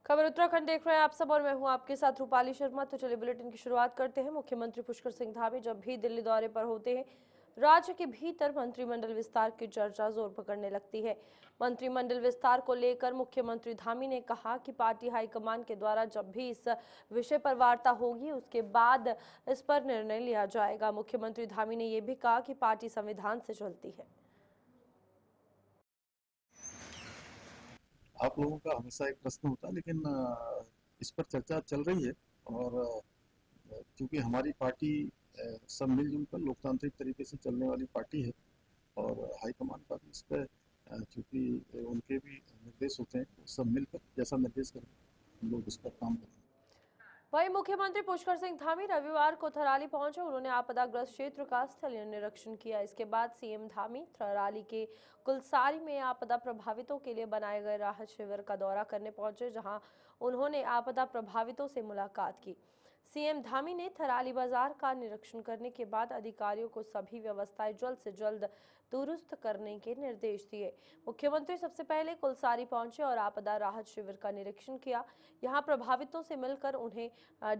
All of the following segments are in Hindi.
खबर उत्तराखंड देख रहे हैं आप सब और मैं हूं आपके साथ रूपाली शर्मा। तो चलिए बुलेटिन की शुरुआत करते हैं। मुख्यमंत्री पुष्कर सिंह धामी जब भी दिल्ली दौरे पर होते हैं, राज्य के भीतर मंत्रिमंडल विस्तार की चर्चा जोर पकड़ने लगती है। मंत्रिमंडल विस्तार को लेकर मुख्यमंत्री धामी ने कहा कि पार्टी हाईकमान के द्वारा जब भी इस विषय पर वार्ता होगी उसके बाद इस पर निर्णय लिया जाएगा। मुख्यमंत्री धामी ने यह भी कहा कि पार्टी संविधान से चलती है। आप लोगों का हमेशा एक प्रश्न होता है, लेकिन इस पर चर्चा चल रही है। और क्योंकि हमारी पार्टी सब मिलजुल कर लोकतांत्रिक तरीके से चलने वाली पार्टी है, और हाईकमान का भी इस पर क्योंकि उनके भी निर्देश होते हैं, तो सब मिलकर जैसा निर्देश करें हम लोग इस पर काम करेंगे। वहीं मुख्यमंत्री पुष्कर सिंह धामी रविवार को थराली पहुंचे। उन्होंने आपदाग्रस्त क्षेत्र का स्थलीय निरीक्षण किया। इसके बाद सीएम धामी थराली के कुलसारी में आपदा प्रभावितों के लिए बनाए गए राहत शिविर का दौरा करने पहुंचे, जहां उन्होंने आपदा प्रभावितों से मुलाकात की। सीएम धामी ने थराली बाजार का निरीक्षण करने के बाद अधिकारियों को सभी व्यवस्थाएं जल्द से जल्द दुरुस्त करने के निर्देश दिए। मुख्यमंत्री सबसे पहले कुलसारी पहुंचे और आपदा राहत शिविर का निरीक्षण किया। यहां प्रभावितों से मिलकर उन्हें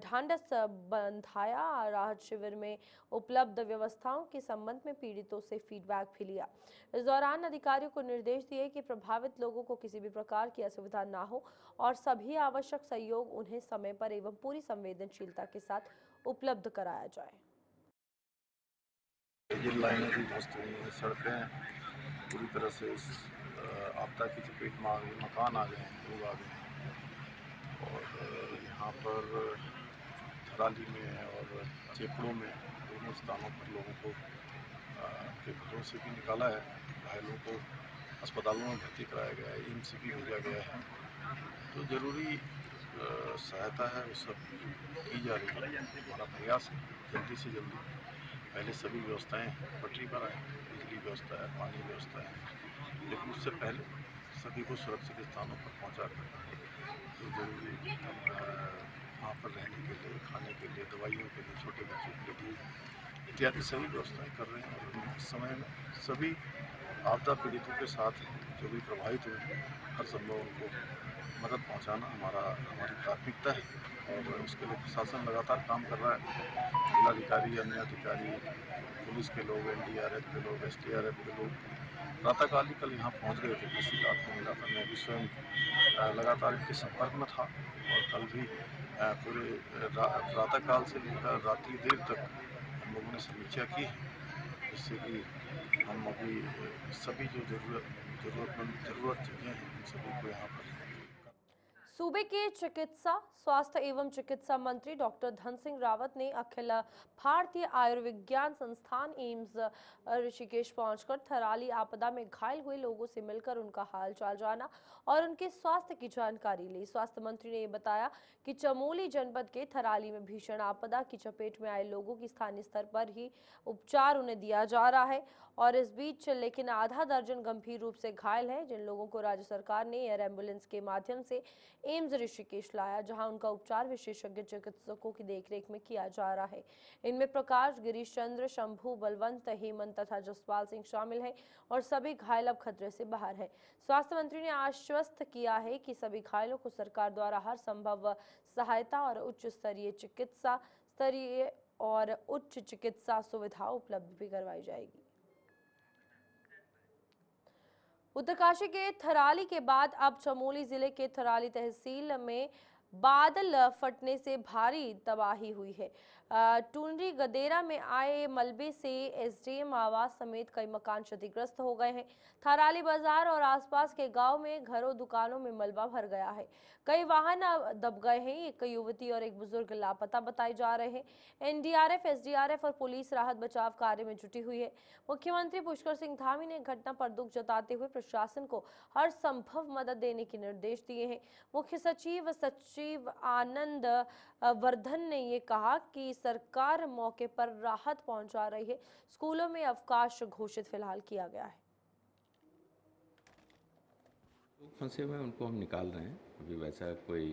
ढांढस बंधाया। राहत शिविर में उपलब्ध व्यवस्थाओं के संबंध में पीड़ितों से फीडबैक भी लिया। इस दौरान अधिकारियों को निर्देश दिए कि प्रभावित लोगों को किसी भी प्रकार की असुविधा न हो और सभी आवश्यक सहयोग उन्हें समय पर एवं पूरी संवेदनशीलता के साथ उपलब्ध कराया जाए। ये लाइनें भी ध्वस्त हुई हैं, सड़कें पूरी तरह से इस आपदा की चपेट में आ गई, मकान आ गए हैं, लोग आ गए हैं। और यहाँ पर थराली में और चेपड़ों में दोनों स्थानों पर लोगों को के घरों से भी निकाला है। घायलों को अस्पतालों में भर्ती कराया गया है, एम्स भी भेजा गया है। तो ज़रूरी सहायता है वो सब की जा रही है। हमारा प्रयास है जल्दी से जल्दी पहले सभी व्यवस्थाएं पटरी पर आए, बिजली व्यवस्था है, पानी व्यवस्था है, लेकिन उससे पहले सभी को सुरक्षित स्थानों पर पहुंचा कर जो जरूरी वहाँ पर रहने के लिए, खाने के लिए, दवाइयों के लिए, छोटे बच्चों के लिए इत्यादि सभी व्यवस्थाएं कर रहे हैं। और इस समय में सभी आपदा पीड़ितों के साथ जो भी प्रभावित हुए हर संभव उनको मदद पहुंचाना हमारी प्राथमिकता है। और उसके लिए प्रशासन लगातार काम कर रहा है। जिलाधिकारी, अन्य अधिकारी, पुलिस के लोग, एनडीआरएफ के लोग, एसडीआरएफ के लोग प्रातःकाल ही कल यहाँ पहुँच गए थे। किसी रात को मिला था, मैं भी स्वयं लगातार इनके संपर्क में था। और कल भी पूरे प्रातःकाल से लेकर रात्रि देर तक हम लोगों ने समीक्षा की है, जिससे कि हम अभी सभी जो ज़रूरत चीज़ें हैं उन सभी को यहाँ पर सूबे के चिकित्सा, स्वास्थ्य एवं चिकित्सा मंत्री डॉक्टर धन सिंह रावत ने अखिल भारतीय आयुर्विज्ञान संस्थान एम्स ऋषिकेश पहुंचकर थराली आपदा में घायल हुए लोगों से मिलकर उनका हालचाल जाना और उनके स्वास्थ्य की जानकारी ली। स्वास्थ्य मंत्री ने बताया कि चमोली जनपद के थराली में भीषण आपदा की चपेट में आए लोगों की स्थानीय स्तर पर ही उपचार उन्हें दिया जा रहा है और इस बीच लेकिन आधा दर्जन गंभीर रूप से घायल हैं, जिन लोगों को राज्य सरकार ने एयर एम्बुलेंस के माध्यम से एम्स ऋषिकेश लाया, जहां उनका उपचार विशेषज्ञ चिकित्सकों की देखरेख में किया जा रहा है। इनमें प्रकाश, गिरीश चंद्र, शंभू, बलवंत, हेमंत तथा जसपाल सिंह शामिल हैं और सभी घायल अब खतरे से बाहर हैं। स्वास्थ्य मंत्री ने आश्वस्त किया है कि सभी घायलों को सरकार द्वारा हर संभव सहायता और उच्च चिकित्सा सुविधा उपलब्ध भी करवाई जाएगी। उत्तरकाशी के थराली के बाद अब चमोली जिले के थराली तहसील में बादल फटने से भारी तबाही हुई है। टूंडी गदेरा में आए मलबे से एसडीएम आवास समेत कई मकान क्षतिग्रस्त हो गए हैं। थराली बाजार और आसपास के गांव में घरों दुकानों में मलबा भर गया है। कई वाहन दब गए हैं। एक युवती और एक बुजुर्ग लापता बताए जा रहे हैं। एनडीआरएफ, एसडीआरएफ और पुलिस राहत बचाव कार्य में जुटी हुई है। मुख्यमंत्री पुष्कर सिंह धामी ने घटना पर दुख जताते हुए प्रशासन को हर संभव मदद देने के निर्देश दिए हैं। मुख्य सचिव आनंद वर्धन ने ये कहा कि सरकार मौके पर राहत पहुंचा रही है। स्कूलों में अवकाश घोषित फिलहाल किया गया है। लोग फंसे हुए हैं, उनको हम निकाल रहे हैं। अभी वैसा कोई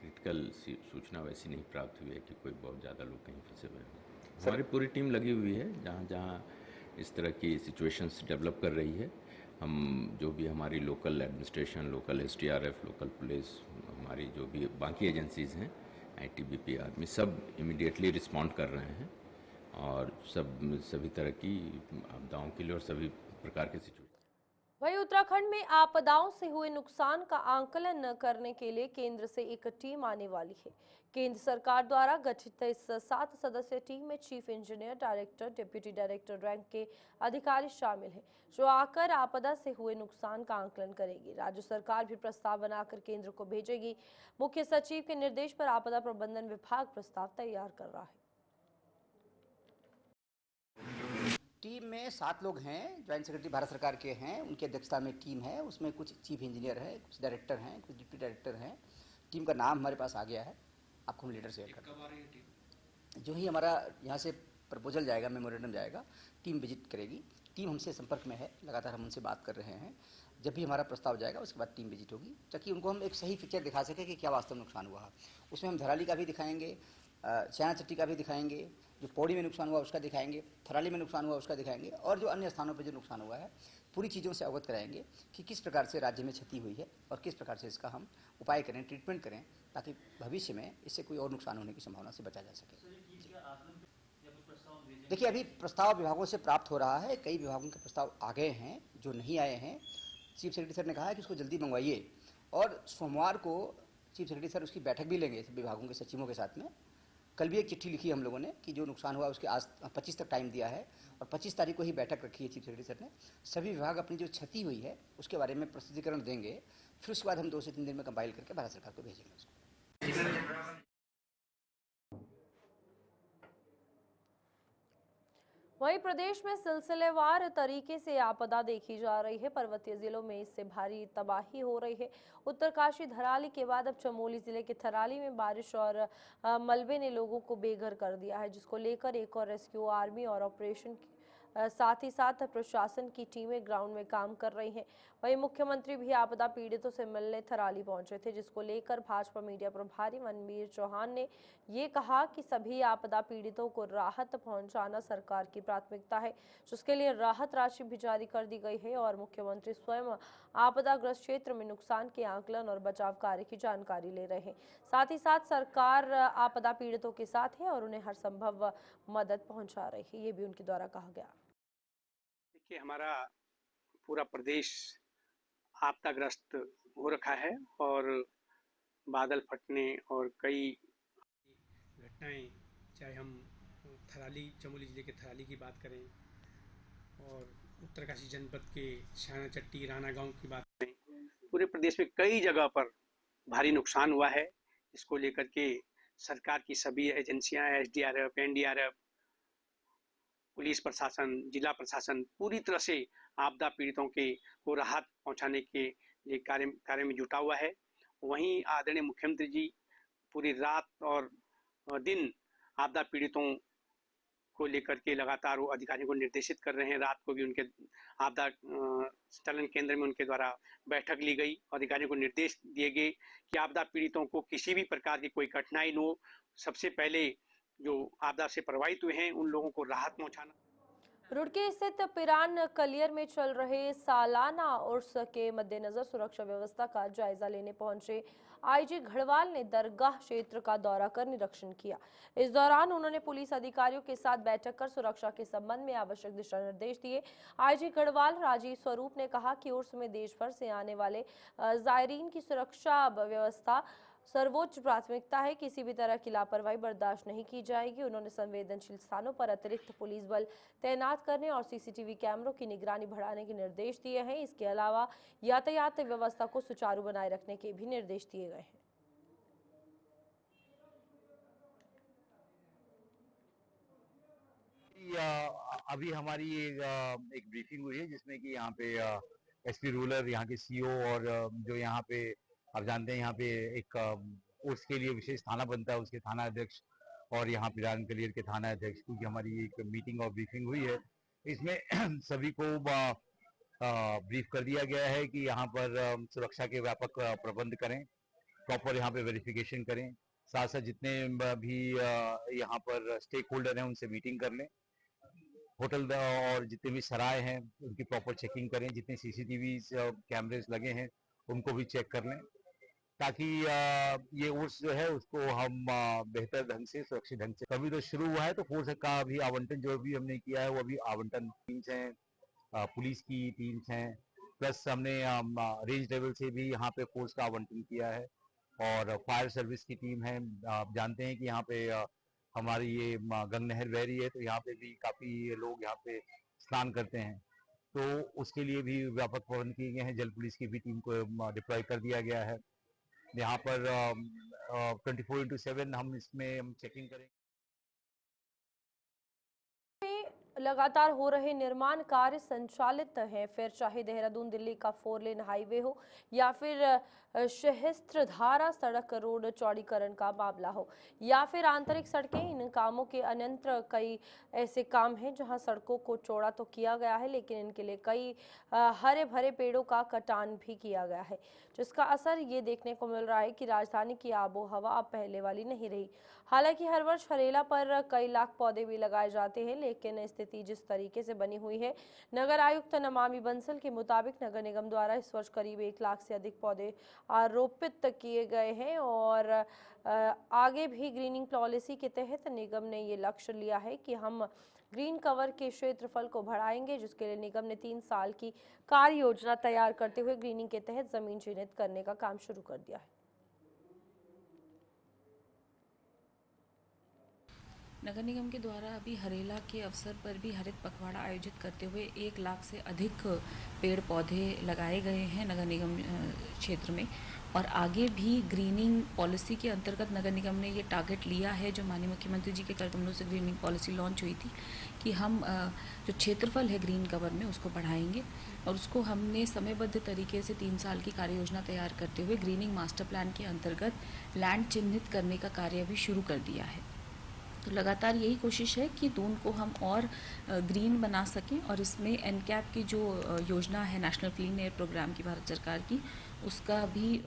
क्रिटिकल सूचना वैसी नहीं प्राप्त हुई है कि कोई बहुत ज़्यादा लोग कहीं फंसे हुए हैं। हमारी पूरी टीम लगी हुई है, जहाँ जहाँ इस तरह की सिचुएशंस डेवलप कर रही है। हम जो भी हमारी local administration, local SDRF, local police, हमारी जो भी बाकी एजेंसीज़ हैं, आईटीबीपी आदमी सब इमीडिएटली रिस्पॉन्ड कर रहे हैं और सभी तरह की आपदाओं के लिए और सभी प्रकार के सिचुएशन। वहीं उत्तराखंड में आपदाओं से हुए नुकसान का आकलन करने के लिए केंद्र से एक टीम आने वाली है। केंद्र सरकार द्वारा गठित इस 7 सदस्यीय टीम में chief engineer, director, deputy director rank के अधिकारी शामिल हैं, जो आकर आपदा से हुए नुकसान का आकलन करेगी। राज्य सरकार भी प्रस्ताव बनाकर केंद्र को भेजेगी। मुख्य सचिव के निर्देश पर आपदा प्रबंधन विभाग प्रस्ताव तैयार कर रहा है। टीम में 7 लोग हैं, ज्वाइंट सेक्रेटरी भारत सरकार के हैं, उनकी अध्यक्षता में टीम है। उसमें कुछ चीफ इंजीनियर है, कुछ डायरेक्टर हैं, कुछ डिप्टी डायरेक्टर हैं। टीम का नाम हमारे पास आ गया है, आपको हम लेटर शेयर कर देंगे। जो ही हमारा यहाँ से प्रपोजल जाएगा, मेमोरेंडम जाएगा, टीम विजिट करेगी। टीम हमसे संपर्क में है, लगातार हम उनसे बात कर रहे हैं। जब भी हमारा प्रस्ताव जाएगा उसके बाद टीम विजिट होगी, ताकि उनको हम एक सही पिक्चर दिखा सकें कि क्या वास्तव में नुकसान हुआ है। उसमें हम धराली का भी दिखाएंगे, चायना चट्टी का भी दिखाएंगे, जो पौड़ी में नुकसान हुआ उसका दिखाएंगे, थराली में नुकसान हुआ उसका दिखाएंगे, और जो अन्य स्थानों पर जो नुकसान हुआ है पूरी चीज़ों से अवगत कराएंगे कि किस प्रकार से राज्य में क्षति हुई है और किस प्रकार से इसका हम उपाय करें, ट्रीटमेंट करें, ताकि भविष्य में इससे कोई और नुकसान होने की संभावना से बचा जा सके। देखिए, अभी प्रस्ताव विभागों से प्राप्त हो रहा है, कई विभागों के प्रस्ताव आ गए हैं, जो नहीं आए हैं चीफ सेक्रेटरी सर ने कहा है कि उसको जल्दी मंगवाइए, और सोमवार को चीफ सेक्रेटरी सर उसकी बैठक भी लेंगे विभागों के सचिवों के साथ में। कल भी एक चिट्ठी लिखी हम लोगों ने कि जो नुकसान हुआ उसके आज 25 तक टाइम दिया है, और 25 तारीख को ही बैठक रखी है चीफ सेक्रेटरी सर ने। सभी विभाग अपनी जो क्षति हुई है उसके बारे में प्रस्तुतिकरण देंगे, फिर उसके बाद हम 2 से 3 दिन में कंपाइल करके भारत सरकार को भेजेंगे उसको। वहीं प्रदेश में सिलसिलेवार तरीके से आपदा देखी जा रही है। पर्वतीय जिलों में इससे भारी तबाही हो रही है। उत्तरकाशी, धराली के बाद अब चमोली जिले के थराली में बारिश और मलबे ने लोगों को बेघर कर दिया है, जिसको लेकर एक और रेस्क्यू आर्मी और ऑपरेशन साथ ही साथ प्रशासन की टीमें ग्राउंड में काम कर रही हैं। वहीं मुख्यमंत्री भी आपदा पीड़ितों से मिलने थराली पहुंचे थे, जिसको लेकर भाजपा मीडिया प्रभारी मनवीर चौहान ने ये कहा कि सभी आपदा पीड़ितों को राहत पहुंचाना सरकार की प्राथमिकता है, जिसके लिए राहत राशि भी जारी कर दी गई है और मुख्यमंत्री स्वयं आपदाग्रस्त क्षेत्र में नुकसान के आकलन और बचाव कार्य की जानकारी ले रहे हैं। साथ ही साथ सरकार आपदा पीड़ितों के साथ है और उन्हें हर संभव मदद पहुंचा रही है, ये भी उनके द्वारा कहा गया। देखिए, हमारा पूरा प्रदेश आपदाग्रस्त हो रखा है और बादल फटने और कई घटनाएं, चाहे हम थराली, चमोली जिले के थराली की बात करें और उत्तरकाशी जनपद के छाना चट्टी, राणा गांव की बात करें, पूरे प्रदेश में कई जगह पर भारी नुकसान हुआ है। इसको लेकर के सरकार की सभी एजेंसियां, एसडीआरएफ, एनडीआरएफ, पुलिस प्रशासन, जिला प्रशासन पूरी तरह से आपदा पीड़ितों को राहत पहुंचाने के लिए कार्य में जुटा हुआ है। वहीं आदरणीय मुख्यमंत्री जी पूरी रात और दिन आपदा पीड़ितों को लेकर के लगातार वो अधिकारियों को निर्देशित कर रहे हैं। रात को भी उनके आपदा स्थलन केंद्र में उनके द्वारा बैठक ली गई। अधिकारियों को निर्देश दिए गए कि आपदा पीड़ितों को किसी भी प्रकार की कोई कठिनाई न हो, सबसे पहले जो आपदा से प्रभावित हुए हैं उन लोगों को राहत पहुंचाना। रुड़की स्थित पिरान कलियर में चल रहे सालाना उर्स के मद्देनजर सुरक्षा व्यवस्था का जायजा लेने पहुंचे आईजी गढ़वाल ने दरगाह क्षेत्र का दौरा कर निरीक्षण किया। इस दौरान उन्होंने पुलिस अधिकारियों के साथ बैठक कर सुरक्षा के संबंध में आवश्यक दिशा निर्देश दिए। आईजी गढ़वाल राजीव स्वरूप ने कहा कि उर्स में देश भर से आने वाले जायरीन की सुरक्षा व्यवस्था सर्वोच्च प्राथमिकता है, किसी भी तरह की लापरवाही बर्दाश्त नहीं की जाएगी। उन्होंने संवेदनशील स्थानों पर अतिरिक्त पुलिस बल तैनात करने और सीसीटीवी कैमरों की निगरानी बढ़ाने के निर्देश दिए हैं। इसके अलावा यातायात व्यवस्था को सुचारू बनाए रखने के भी निर्देश दिए गए हैं। अभी हमारी एक ब्रीफिंग हुई है जिसमें कि यहाँ पे एसपी रूरल, यहाँ के सीओ और जो यहाँ पे आप जानते हैं यहाँ पे एक उसके लिए विशेष थाना बनता है, उसके थाना अध्यक्ष और यहाँ पिरान कलियर के थाना अध्यक्ष, क्योंकि हमारी एक मीटिंग और ब्रीफिंग हुई है। इसमें सभी को ब्रीफ कर दिया गया है कि यहाँ पर सुरक्षा के व्यापक प्रबंध करें, प्रॉपर यहाँ पे वेरिफिकेशन करें, साथ साथ जितने भी यहाँ पर स्टेक होल्डर हैं उनसे मीटिंग कर लें, होटल और जितने भी सराय हैं उनकी प्रॉपर चेकिंग करें, जितने सीसीटीवी कैमरेज लगे हैं उनको भी चेक कर लें। ताकि ये उर्स जो है उसको हम बेहतर ढंग से, सुरक्षित ढंग से, कभी तो शुरू हुआ है तो फोर्स का भी आवंटन जो भी हमने किया है वो अभी आवंटन टीम्स हैं, पुलिस की टीम्स हैं, प्लस हमने रेंज लेवल से भी यहाँ पे फोर्स का आवंटन किया है और फायर सर्विस की टीम है। आप जानते हैं कि यहाँ पे हमारी ये गंग नहर बह रही है तो यहाँ पे भी काफ़ी लोग यहाँ पे स्नान करते हैं, तो उसके लिए भी व्यापक प्रबंध किए गए हैं। जल पुलिस की भी टीम को डिप्लॉय कर दिया गया है। यहाँ पर 24/7 हम इसमें चेकिंग करेंगे। लगातार हो रहे निर्माण कार्य संचालित हैं, फिर चाहे देहरादून दिल्ली का 4 लेन हाईवे हो या फिर सहस्त्रधारा सड़क रोड चौड़ीकरण का मामला हो या फिर आंतरिक सड़कें। इन कामों के अन्यंत्र कई ऐसे काम हैं जहां सड़कों को चौड़ा तो किया गया है, लेकिन इनके लिए कई हरे भरे पेड़ों का कटान भी किया गया है, जिसका असर ये देखने को मिल रहा है कि राजधानी की आबो हवा अब पहले वाली नहीं रही। हालांकि हर वर्ष हरेला पर कई लाख पौधे भी लगाए जाते हैं, लेकिन स्थिति जिस तरीके से बनी हुई है, नगर आयुक्त नमामि बंसल के मुताबिक नगर निगम द्वारा इस वर्ष करीब 1 लाख से अधिक पौधे आरोपित किए गए हैं और आगे भी ग्रीनिंग पॉलिसी के तहत निगम ने ये लक्ष्य लिया है कि हम ग्रीन कवर के क्षेत्रफल को बढ़ाएंगे, जिसके लिए निगम ने 3 साल की कार्य योजना तैयार करते हुए ग्रीनिंग के तहत जमीन चिन्हित करने का काम शुरू कर दिया है। नगर निगम के द्वारा अभी हरेला के अवसर पर भी हरित पखवाड़ा आयोजित करते हुए 1 लाख से अधिक पेड़ पौधे लगाए गए हैं नगर निगम क्षेत्र में, और आगे भी ग्रीनिंग पॉलिसी के अंतर्गत नगर निगम ने ये टारगेट लिया है, जो माननीय मुख्यमंत्री जी के कर कमलों से ग्रीनिंग पॉलिसी लॉन्च हुई थी, कि हम जो क्षेत्रफल है ग्रीन कवर में उसको बढ़ाएंगे, और उसको हमने समयबद्ध तरीके से 3 साल की कार्य योजना तैयार करते हुए ग्रीनिंग मास्टर प्लान के अंतर्गत लैंड चिन्हित करने का कार्य भी शुरू कर दिया है। तो लगातार यही कोशिश है कि दून को हम और ग्रीन बना सकें, और इसमें एनकैप की जो योजना है नेशनल क्लीन एयर प्रोग्राम की भारत सरकार की, उसका भी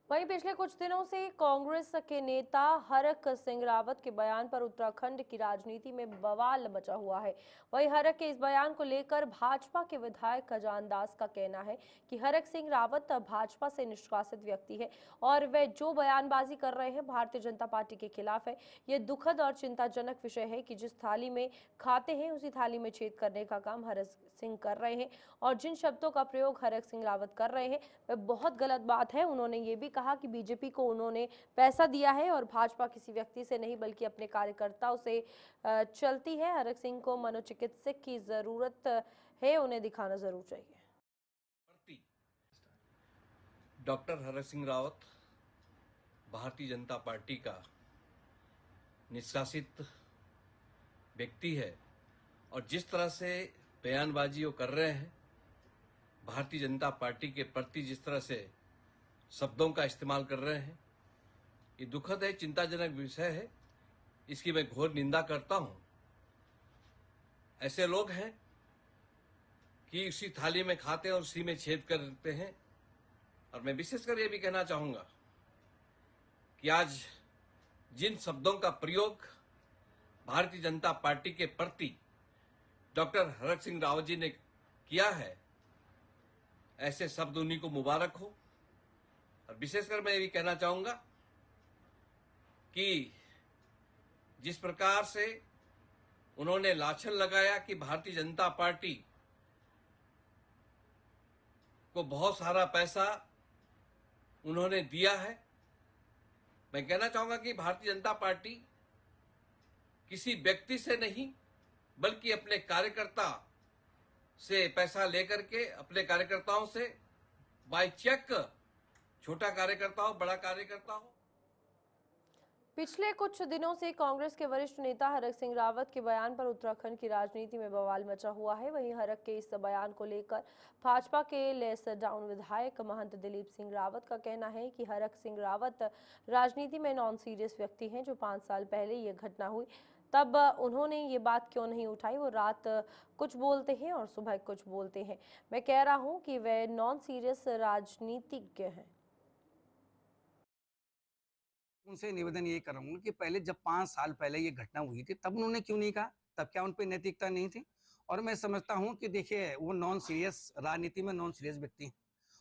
वहीं पिछले कुछ दिनों से कांग्रेस के नेता हरक सिंह रावत के बयान पर उत्तराखंड की राजनीति में बवाल मचा हुआ है। वहीं हरक के इस बयान को लेकर भाजपा के विधायक खजान दास का कहना है कि हरक सिंह रावत भाजपा से निष्कासित व्यक्ति है और वे जो बयानबाजी कर रहे हैं भारतीय जनता पार्टी के खिलाफ है। ये दुखद और चिंताजनक विषय है कि जिस थाली में खाते हैं उसी थाली में छेद करने का काम हरक सिंह कर रहे हैं, और जिन शब्दों का प्रयोग हरक सिंह रावत कर रहे हैं वह बहुत गलत बात है। उन्होंने ये भी कहा कि बीजेपी को उन्होंने पैसा दिया है और भाजपा किसी व्यक्ति से नहीं बल्कि अपने कार्यकर्ताओं से चलती है। हरक सिंह को मनोचिकित्सक की जरूरत है, उन्हें दिखाना जरूर चाहिए। डॉक्टर हरक सिंह रावत भारतीय जनता पार्टी का निष्कासित व्यक्ति है, और जिस तरह से बयानबाजी वो कर रहे हैं भारतीय जनता पार्टी के प्रति, जिस तरह से शब्दों का इस्तेमाल कर रहे हैं, ये दुखद है, चिंताजनक विषय है। इसकी मैं घोर निंदा करता हूं। ऐसे लोग हैं कि उसी थाली में खाते हैं और उसी में छेद करते हैं। और मैं विशेषकर ये भी कहना चाहूंगा कि आज जिन शब्दों का प्रयोग भारतीय जनता पार्टी के प्रति डॉक्टर हरक सिंह रावत जी ने किया है, ऐसे शब्द उन्हीं को मुबारक हो। और विशेषकर मैं ये भी कहना चाहूंगा कि जिस प्रकार से उन्होंने लाछन लगाया कि भारतीय जनता पार्टी को बहुत सारा पैसा उन्होंने दिया है, मैं कहना चाहूंगा कि भारतीय जनता पार्टी किसी व्यक्ति से नहीं बल्कि अपने कार्यकर्ता से पैसा लेकर के, अपने कार्यकर्ताओं से बाय चेक, छोटा कार्यकर्ता हो बड़ा कार्यकर्ता हो। पिछले कुछ दिनों से कांग्रेस के वरिष्ठ नेता हरक सिंह रावत के बयान पर उत्तराखंड की राजनीति में बवाल मचा हुआ है। वहीं हरक के इस बयान को लेकर भाजपा के लेस डाउन विधायक महंत दिलीप सिंह रावत का कहना है कि हरक सिंह रावत राजनीति में नॉन सीरियस व्यक्ति हैं। जो 5 साल पहले ये घटना हुई तब उन्होंने ये बात क्यों नहीं उठाई। वो रात कुछ बोलते हैं और सुबह कुछ बोलते हैं। मैं कह रहा हूँ कि वे नॉन सीरियस राजनीतिज्ञ हैं। उनसे निवेदन ये करूंगा कि पहले जब 5 साल पहले ये घटना हुई थी तब उन्होंने क्यों नहीं कहा? तब क्या उन पे नैतिकता नहीं थी? और मैं समझता हूं कि देखिए वो नॉन सीरियस, राजनीति में नॉन सीरियस व्यक्ति हैं।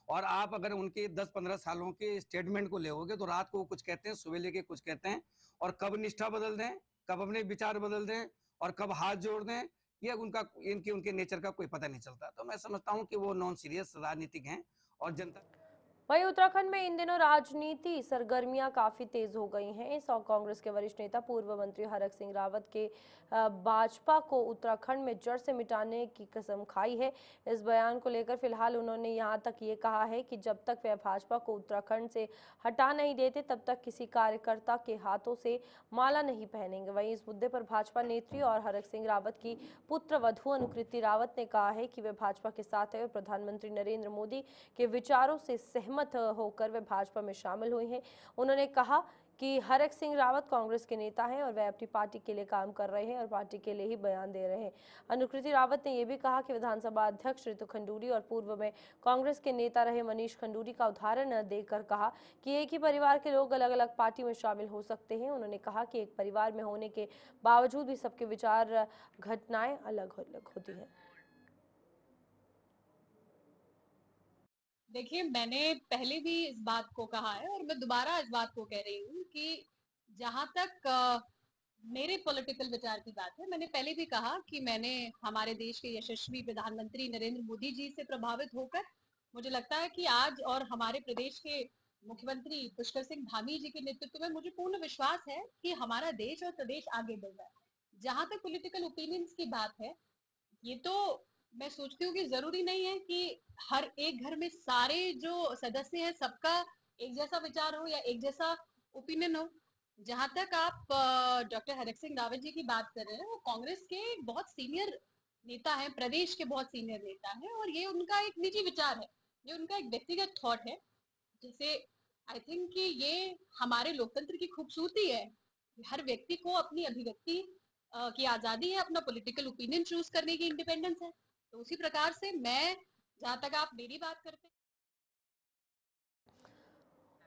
और आप अगर उनके 10-15 सालों के स्टेटमेंट को लेओगे तो रात को वो कुछ कहते हैं, सुबह लेके कुछ कहते हैं, और कब निष्ठा बदल दें, कब अपने विचार बदल दें और कब हाथ जोड़ दें, ये उनका उनके नेचर का कोई पता नहीं चलता। तो मैं समझता हूँ कि वो नॉन सीरियस राजनीतिक हैं और जनता। वहीं उत्तराखंड में इन दिनों राजनीति सरगर्मियां काफी तेज हो गई हैं। इस और कांग्रेस के वरिष्ठ नेता पूर्व मंत्री हरक सिंह रावत के भाजपा को उत्तराखंड में जड़ से मिटाने की कसम खाई है। इस बयान को लेकर फिलहाल उन्होंने यहां तक ये कहा है कि जब तक वे भाजपा को उत्तराखंड से हटा नहीं देते तब तक किसी कार्यकर्ता के हाथों से माला नहीं पहनेंगे। वहीं इस मुद्दे पर भाजपा नेत्री और हरक सिंह रावत की पुत्र वधू अनुकृति रावत ने कहा है कि वे भाजपा के साथ है और प्रधानमंत्री नरेंद्र मोदी के विचारों से सहमत होकर वे भाजपा में शामिल हुई हैं। उन्होंने कहा कि हरक सिंह रावत कांग्रेस के नेता हैं और वे अपनी पार्टी के लिए काम कर रहे हैं और पार्टी के लिए ही बयान दे रहे हैं। अनुकृति रावत ने यह भी कहा कि विधानसभा अध्यक्ष ऋतु खंडूरी और पूर्व में कांग्रेस के नेता रहे मनीष खंडूरी का उदाहरण देकर कहा कि एक ही परिवार के लोग अलग अलग पार्टी में शामिल हो सकते हैं। उन्होंने कहा कि एक परिवार में होने के बावजूद भी सबके विचार घटनाएं अलग अलग होती हैं। देखिए, मैंने पहले भी इस बात को कहा है और मैं दोबारा इस बात को कह रही हूँ कि जहां तक मेरे पॉलिटिकल विचार की बात है, मैंने पहले भी कहा कि मैंने हमारे देश के यशस्वी प्रधानमंत्री नरेंद्र मोदी जी से प्रभावित होकर मुझे लगता है कि आज और हमारे प्रदेश के मुख्यमंत्री पुष्कर सिंह धामी जी के नेतृत्व में मुझे पूर्ण विश्वास है कि हमारा देश और प्रदेश आगे बढ़ रहा है। जहां तक पॉलिटिकल ओपिनियंस की बात है, ये तो मैं सोचती हूँ कि जरूरी नहीं है कि हर एक घर में सारे जो सदस्य हैं सबका एक जैसा विचार हो या एक जैसा ओपिनियन हो। जहां तक आप डॉक्टर हरक सिंह रावत जी की बात कर रहे हैं, वो कांग्रेस के बहुत सीनियर नेता हैं, प्रदेश के बहुत सीनियर नेता हैं, और ये उनका एक निजी विचार है, ये उनका एक व्यक्तिगत थॉट है। जैसे आई थिंक कि ये हमारे लोकतंत्र की खूबसूरती है। हर व्यक्ति को अपनी अभिव्यक्ति की आजादी है, अपना पॉलिटिकल ओपिनियन चूज करने की इंडिपेंडेंस है। तो उसी प्रकार से मैं, जहां तक आप मेरी बात करते हैं,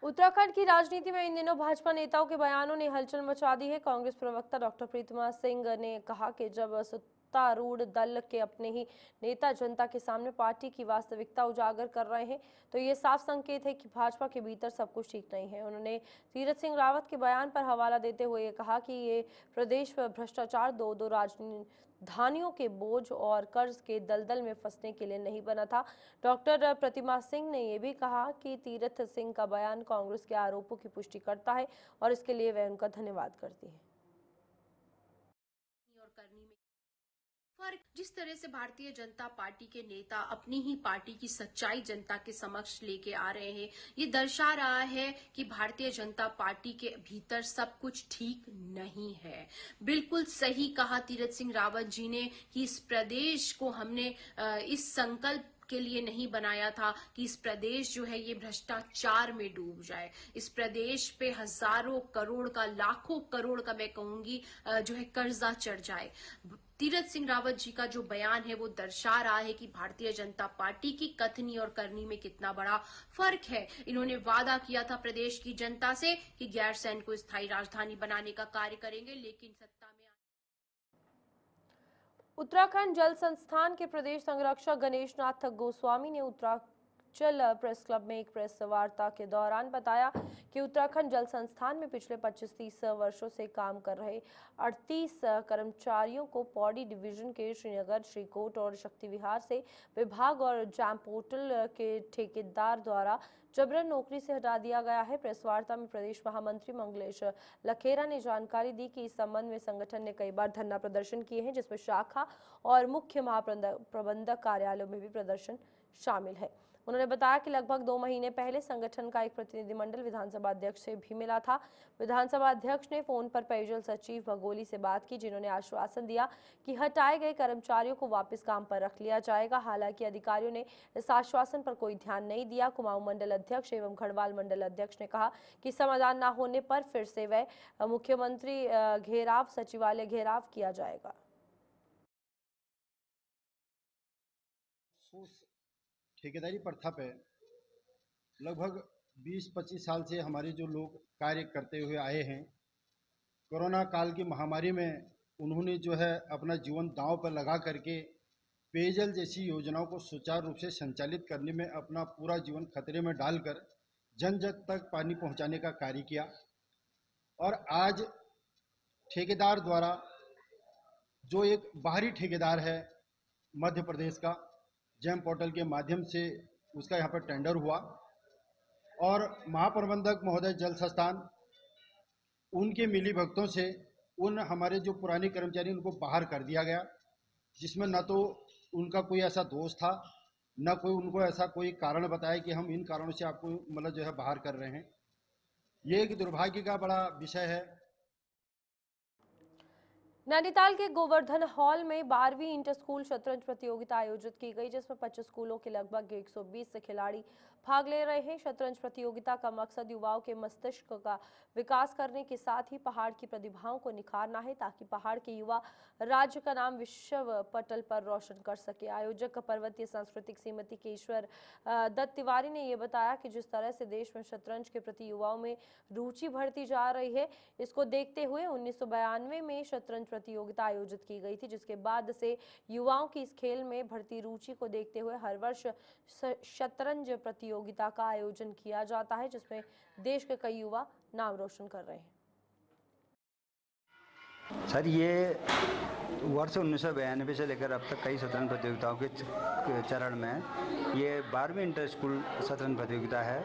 उत्तराखंड की राजनीति में इन दिनों भाजपा नेताओं के बयानों ने हलचल मचा दी है। कांग्रेस प्रवक्ता डॉक्टर प्रीतमा सिंह ने कहा कि जब सत्तारूढ़ दल के अपने ही नेता जनता के सामने पार्टी की वास्तविकता उजागर कर रहे हैं तो ये साफ संकेत है कि भाजपा के भीतर सब कुछ ठीक नहीं है। उन्होंने तीरथ सिंह रावत के बयान पर हवाला देते हुए ये कहा कि ये प्रदेश भ्रष्टाचार, दो राजधानियों के बोझ और कर्ज के दलदल में फंसने के लिए नहीं बना था। डॉक्टर प्रतिमा सिंह ने यह भी कहा कि तीरथ सिंह का बयान कांग्रेस के आरोपों की पुष्टि करता है और इसके लिए वह उनका धन्यवाद करती है। फर्क जिस तरह से भारतीय जनता पार्टी के नेता अपनी ही पार्टी की सच्चाई जनता के समक्ष लेके आ रहे हैं, ये दर्शा रहा है कि भारतीय जनता पार्टी के भीतर सब कुछ ठीक नहीं है। बिल्कुल सही कहा तीरथ सिंह रावत जी ने कि इस प्रदेश को हमने इस संकल्प के लिए नहीं बनाया था कि इस प्रदेश जो है ये भ्रष्टाचार में डूब जाए। इस प्रदेश पे हजारों करोड़ का, लाखों करोड़ का मैं कहूंगी जो है कर्जा चढ़ जाए। तीरथ सिंह रावत जी का जो बयान है वो दर्शा रहा है कि भारतीय जनता पार्टी की कथनी और करनी में कितना बड़ा फर्क है। इन्होंने वादा किया था प्रदेश की जनता से कि गैरसैंण को स्थायी राजधानी बनाने का कार्य करेंगे, लेकिन सत्ता में उत्तराखंड जल संस्थान के प्रदेश संरक्षक गणेश नाथ गोस्वामी ने उत्तरांचल प्रेस क्लब में एक प्रेस वार्ता के दौरान बताया कि उत्तराखंड जल संस्थान में पिछले 25-30 वर्षों से काम कर रहे 38 कर्मचारियों को पौड़ी डिवीजन के श्रीनगर, श्रीकोट और शक्ति विहार से विभाग और जैम पोर्टल के ठेकेदार द्वारा जबरन नौकरी से हटा दिया गया है। प्रेस वार्ता में प्रदेश महामंत्री मंगलेश लखेरा ने जानकारी दी कि इस संबंध में संगठन ने कई बार धरना प्रदर्शन किए हैं, जिसमें शाखा और मुख्य महाप्रबंधक कार्यालयों में भी प्रदर्शन शामिल है। उन्होंने बताया कि लगभग 2 महीने पहले संगठन का एक प्रतिनिधिमंडल विधानसभा अध्यक्ष से भी मिला था। विधानसभा अध्यक्ष ने फोन पर पेयजल सचिव भगोली से बात की, जिन्होंने आश्वासन दिया कि हटाए गए कर्मचारियों को वापस काम पर रख लिया जाएगा। हालांकि अधिकारियों ने इस आश्वासन पर कोई ध्यान नहीं दिया। कुमाऊं मंडल अध्यक्ष एवं खड़वाल मंडल अध्यक्ष ने कहा कि समाधान न होने पर फिर से वह मुख्यमंत्री घेराव, सचिवालय घेराव किया जाएगा। ठेकेदारी प्रथा पे लगभग 20-25 साल से हमारे जो लोग कार्य करते हुए आए हैं, कोरोना काल की महामारी में उन्होंने जो है अपना जीवन दांव पर लगा करके पेयजल जैसी योजनाओं को सुचारू रूप से संचालित करने में अपना पूरा जीवन खतरे में डालकर जन जन तक पानी पहुंचाने का कार्य किया। और आज ठेकेदार द्वारा, जो एक बाहरी ठेकेदार है मध्य प्रदेश का, जेम पोर्टल के माध्यम से उसका यहाँ पर टेंडर हुआ और महाप्रबंधक महोदय जल संस्थान उनके मिलीभगतों से उन हमारे जो पुराने कर्मचारी उनको बाहर कर दिया गया, जिसमें न तो उनका कोई ऐसा दोष था, न कोई उनको ऐसा कोई कारण बताया कि हम इन कारणों से आपको मतलब जो है बाहर कर रहे हैं। ये एक दुर्भाग्य का बड़ा विषय है। नैनीताल के गोवर्धन हॉल में 12वीं इंटर स्कूल शतरंज प्रतियोगिता आयोजित की गई, जिसमें 25 स्कूलों के लगभग 120 से खिलाड़ी भाग ले रहे हैं। शतरंज प्रतियोगिता का मकसद युवाओं के मस्तिष्क का विकास करने के साथ ही पहाड़ की प्रतिभाओं को निखारना है, ताकि पहाड़ के युवा राज्य का नाम विश्व पटल पर रोशन कर सके। आयोजक पर्वतीय सांस्कृतिक समिति के ईश्वर दत्त तिवारी ने यह बताया कि जिस तरह से देश में शतरंज के प्रति युवाओं में रुचि बढ़ती जा रही है, इसको देखते हुए 1992 में शतरंज प्रतियोगिता आयोजित की गई थी, जिसके बाद से युवाओं की इस खेल में बढ़ती रुचि को देखते हुए हर वर्ष शतरंज प्रतियोगिता का आयोजन किया जाता है, जिसमें देश के कई युवा नाम रोशन कर रहे हैं। सर, ये वर्ष 1992 से लेकर अब तक कई शतरंज प्रतियोगिताओं के चरण में ये 12वीं इंटर स्कूल शतरंज प्रतियोगिता है।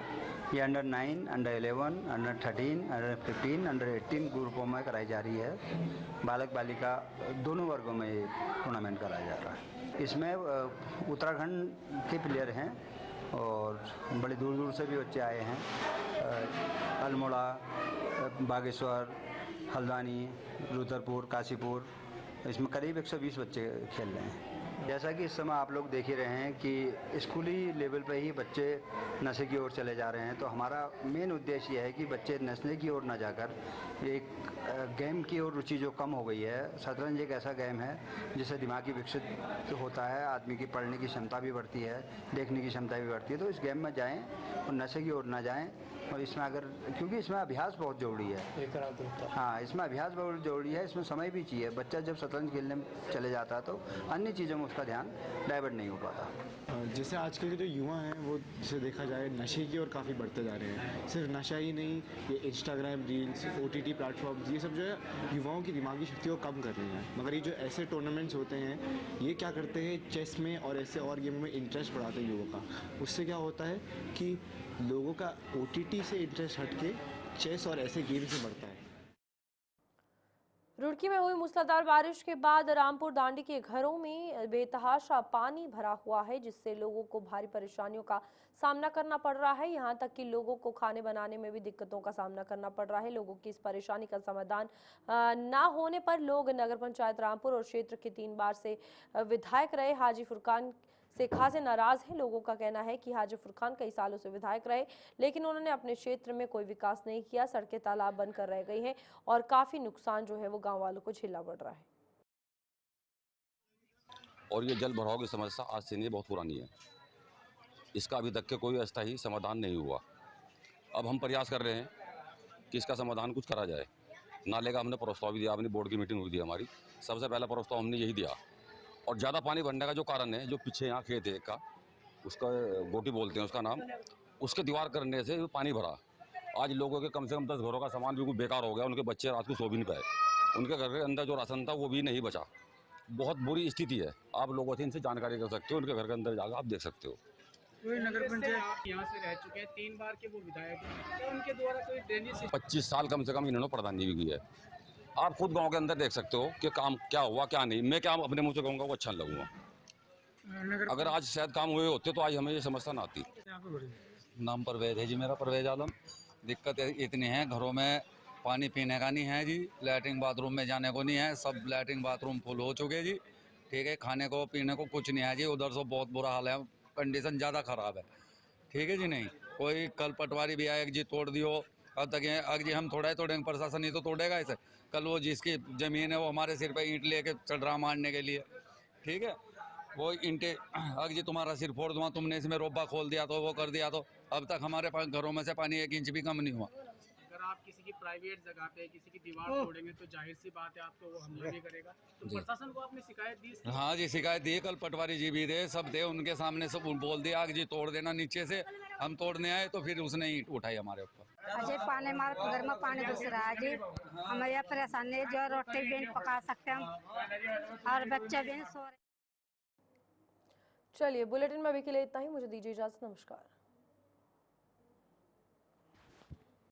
ये under 9, under 11, under 13, under 15, under 18 ग्रुपों में कराई जा रही है। बालक बालिका दोनों वर्गों में ये टूर्नामेंट कराया जा रहा है। इसमें उत्तराखंड के प्लेयर हैं और बड़े दूर दूर से भी बच्चे आए हैं। अल्मोड़ा, बागेश्वर, हल्द्वानी, रुद्रपुर, काशीपुर, इसमें करीब 120 बच्चे खेल रहे हैं। जैसा कि इस समय आप लोग देख ही रहे हैं कि स्कूली लेवल पे ही बच्चे नशे की ओर चले जा रहे हैं, तो हमारा मेन उद्देश्य यह है कि बच्चे नशे की ओर न जाकर एक गेम की ओर रुचि जो कम हो गई है। शतरंज एक ऐसा गेम है जिससे दिमागी विकसित होता है, आदमी की पढ़ने की क्षमता भी बढ़ती है, देखने की क्षमता भी बढ़ती है। तो इस गेम में जाएं और नशे की ओर न जाएं। और इसमें अगर, क्योंकि इसमें अभ्यास बहुत ज़रूरी है। हाँ, इसमें अभ्यास बहुत ज़रूरी है, इसमें समय भी चाहिए। बच्चा जब शतरंज खेलने में चले जाता है तो अन्य चीज़ों में उसका ध्यान डाइवर्ट नहीं हो पाता। जैसे आजकल के जो युवा हैं वो जिसे देखा जाए नशे की ओर काफ़ी बढ़ते जा रहे हैं। सिर्फ नशा ही नहीं, ये इंस्टाग्राम रील्स, OTT प्लेटफॉर्म्स, ये सब जो है युवाओं की दिमागी शक्ति को कम कर रही हैं। मगर ये जो ऐसे टूर्नामेंट्स होते हैं, ये क्या करते हैं, चेस में और ऐसे और गेमों में इंटरेस्ट बढ़ाते हैं युवकों का। उससे क्या होता है कि लोगों का OTT से इंटरेस्ट हटके चेस और ऐसे गेम से बढ़ता है। रुड़की में हुई मूसलाधार बारिश के बाद रामपुर दांडी के घरों में बेतहाशा पानी भरा हुआ है, जिससे लोगों को भारी परेशानियों का सामना करना पड़ रहा है। यहां तक कि लोगों को खाने बनाने में भी दिक्कतों का सामना करना पड़ रहा है। लोगों की इस परेशानी का समाधान ना होने पर लोग नगर पंचायत रामपुर और क्षेत्र के 3 बार से विधायक रहे हाजी फुरकान से खासे नाराज हैं। लोगों का कहना है कि हाजी फुरकान कई सालों से विधायक रहे, लेकिन उन्होंने अपने क्षेत्र में कोई विकास नहीं किया। सड़कें तालाब बंद कर रह गई हैं और काफी नुकसान जो है वो गांव वालों को झेलना पड़ रहा है। और ये जल भराव की समस्या आज से नहीं, बहुत पुरानी है। इसका अभी तक के कोई अस्थायी समाधान नहीं हुआ। अब हम प्रयास कर रहे हैं कि इसका समाधान कुछ करा जाए। नाले का हमने प्रस्ताव भी दिया, अपनी बोर्ड की मीटिंग हुई थी हमारी, सबसे पहला प्रस्ताव हमने यही दिया। और ज़्यादा पानी भरने का जो कारण है, जो पीछे यहाँ खेत है का, उसका गोटी बोलते हैं उसका नाम, उसके दीवार करने से पानी भरा। आज लोगों के कम से कम 10 घरों का सामान बिल्कुल बेकार हो गया। उनके बच्चे रात को सो भी नहीं पाए, उनके घर के अंदर जो राशन था वो भी नहीं बचा। बहुत बुरी स्थिति है। आप लोगों से इनसे जानकारी कर सकते हो, उनके घर के अंदर जाकर आप देख सकते हो। कोई नगर पंचायत यहाँ से रह चुके हैं, 3 बार के वो विधायक हैं, तो उनके द्वारा कोई ड्रेनेज 25 साल कम से कम इन्होंने प्रधानी भी की है। आप खुद गांव के अंदर देख सकते हो कि काम क्या हुआ क्या नहीं। मैं क्या अपने मुंह से कहूँगा वो अच्छा लगूंगा। अगर आज शायद काम हुए होते तो आज हमें ये समस्या ना आती। नाम परवेज है जी मेरा, परवेज आलम। दिक्कत इतनी है, घरों में पानी पीने का नहीं है जी, लैट्रिन बाथरूम में जाने को नहीं है, सब लैट्रिन बाथरूम फुल हो चुके जी। ठीक है, खाने को पीने को कुछ नहीं है जी। उधर से बहुत बुरा हाल है, कंडीशन ज़्यादा ख़राब है। ठीक है जी। नहीं कोई कल पटवारी भी आए जी, तोड़ दियो। अब तक अगर जी हम थोड़ा ही तोड़ेंगे, प्रशासन नहीं तो तोड़ेगा इसे। कल वो जिसकी ज़मीन है वो हमारे सिर पे ईंट लेके चढ़ रहा मारने के लिए। ठीक है, वो ईंटें अगर जी तुम्हारा सिर फोड़ दूँगा, तुमने इसमें रोबा खोल दिया तो वो कर दिया, तो अब तक हमारे पास घरों में से पानी 1 इंच भी कम नहीं हुआ। आप किसी की प्राइवेट जगह पे किसी की दीवार तोड़ेंगे तो जाहिर सी बात है आपको वो हमला भी करेगा। तो प्रशासन को आपने शिकायत दी इसकी? हाँ जी, शिकायत दी। कल पटवारी जी भी थे, सब थे, उनके सामने सब बोल दिया कि जी तोड़ देना नीचे से। हम तोड़ने आए तो फिर उसने ईंट उठाई हमारे ऊपर। अजय पानी हमारे घर में पानी घुस रहा है जी। हमें यह परेशानी है, जो रोटी भी नहीं पका सकते हम और बच्चे भी नहीं सो रहे। चलिए बुलेटिन में अभी के लिए इतना ही, मुझे दीजिए इजाजत, नमस्कार।